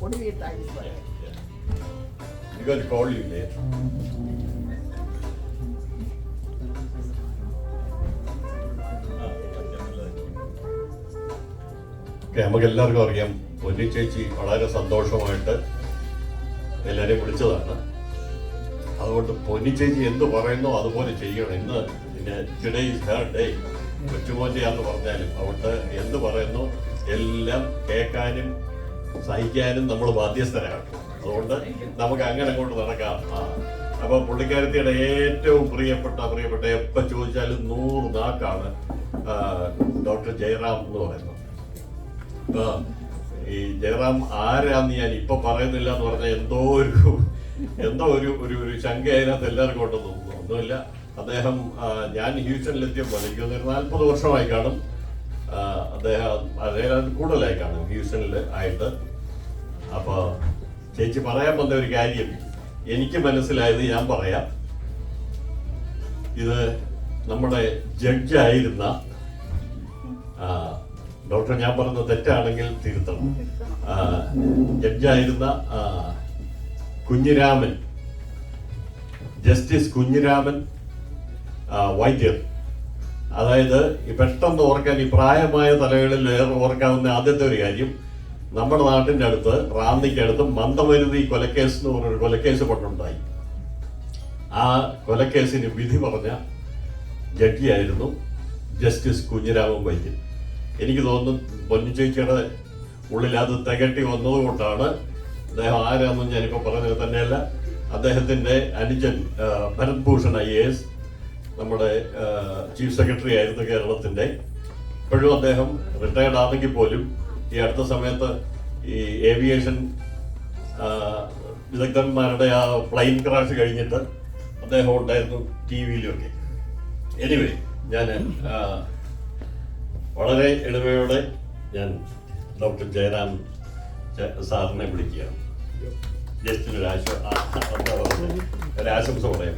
What do we thanks for? I'm going to call you later. നമുക്ക് എല്ലാവർക്കും അറിയാം, പൊന്നി ചേച്ചി വളരെ സന്തോഷമായിട്ട് എല്ലാവരെയും വിളിച്ചതാണ്. അതുകൊണ്ട് പൊന്നി ചേച്ചി എന്ത് പറയുന്നോ അതുപോലെ ചെയ്യണം. ഇന്ന് ടുഡേ ഈസ് ഹെർ ഡേ. കൊച്ചുമോൻ്റെയാന്ന് പറഞ്ഞാലും അവിടെ എന്ത് പറയുന്നു എല്ലാം കേൾക്കാനും സഹിക്കാനും നമ്മൾ ബാധ്യസ്ഥരാണ്. അതുകൊണ്ട് നമുക്ക് അങ്ങനെ അങ്ങോട്ട് നടക്കാം. അപ്പൊ പുള്ളിക്കാരത്തിയുടെ ഏറ്റവും പ്രിയപ്പെട്ട എപ്പോൾ ചോദിച്ചാലും 100 നാക്കാണ് ഡോക്ടർ ജയറാം എന്ന് പറയുന്നത്. ഈ ജയറാം ആരാന്ന് ഞാൻ ഇപ്പൊ പറയുന്നില്ല എന്ന് പറഞ്ഞാൽ എന്തോ ഒരു ശങ്ക അതിനകത്ത് എല്ലാവർക്കും ഉണ്ടെന്ന് തോന്നുന്നു. ഒന്നുമില്ല, അദ്ദേഹം ഞാൻ ഹ്യൂസ്റ്റണിലെത്തിയപ്പോൾ എനിക്കൊന്ന് 40 വർഷമായി കാണും. അദ്ദേഹം കൂടുതലായി കാണും ഹ്യൂസ്റ്റണിൽ ആയിട്ട്. അപ്പൊ ചേച്ചി പറയാൻ വന്ന ഒരു കാര്യം എനിക്ക് മനസ്സിലായത് ഞാൻ പറയാം. ഇത് നമ്മുടെ ജഡ്ജായിരുന്ന ഡോക്ടർ, ഞാൻ പറഞ്ഞത് തെറ്റാണെങ്കിൽ തിരുത്തണം, ജഡ്ജായിരുന്ന കുഞ്ഞിരാമൻ, ജസ്റ്റിസ് കുഞ്ഞിരാമൻ വൈദ്യർ. അതായത് പെട്ടെന്ന് ഓർക്കാൻ ഈ പ്രായമായ തലകളിൽ ഓർക്കാവുന്ന ആദ്യത്തെ ഒരു കാര്യം, നമ്മുടെ നാട്ടിൻ്റെ അടുത്ത് റാന്നിക്കടുത്ത് മന്ദമരുതി കൊലക്കേസ് എന്ന് പറഞ്ഞൊരു കൊലക്കേസ് പണ്ടുണ്ടായി. ആ കൊലക്കേസിന് വിധി പറഞ്ഞ ജഡ്ജിയായിരുന്നു ജസ്റ്റിസ് കുഞ്ഞിരാമൻ വൈദ്യൻ. എനിക്ക് തോന്നുന്നു പൊന്നിച്ചേച്ചിയുടെ ഉള്ളിൽ അത് തികട്ടി വന്നതുകൊണ്ടാണ് അദ്ദേഹം ആരാണെന്ന് ഞാനിപ്പോൾ പറഞ്ഞത് തന്നെയല്ല. അദ്ദേഹത്തിൻ്റെ അനുജൻ ഭരത് ഭൂഷൺ IAS നമ്മുടെ ചീഫ് സെക്രട്ടറി ആയിരുന്നു കേരളത്തിൻ്റെ. ഇപ്പോഴും അദ്ദേഹം റിട്ടയർഡ് ആണെങ്കിൽ പോലും ഈ അടുത്ത സമയത്ത് ഈ ഏവിയേഷൻ വിദഗ്ധന്മാരുടെ ആ പ്ലെയിൻ ക്രാഷ് കഴിഞ്ഞിട്ട് അദ്ദേഹം ഉണ്ടായിരുന്നു TV-യിലൊക്കെ. എനിവേ, ഞാൻ വളരെ എളിമയോടെ ഞാൻ ഡോക്ടർ ജയറാം സാറിനെ വിളിക്കുകയാണ്. ജസ്റ്റിനൊരാശംസ പറയാം.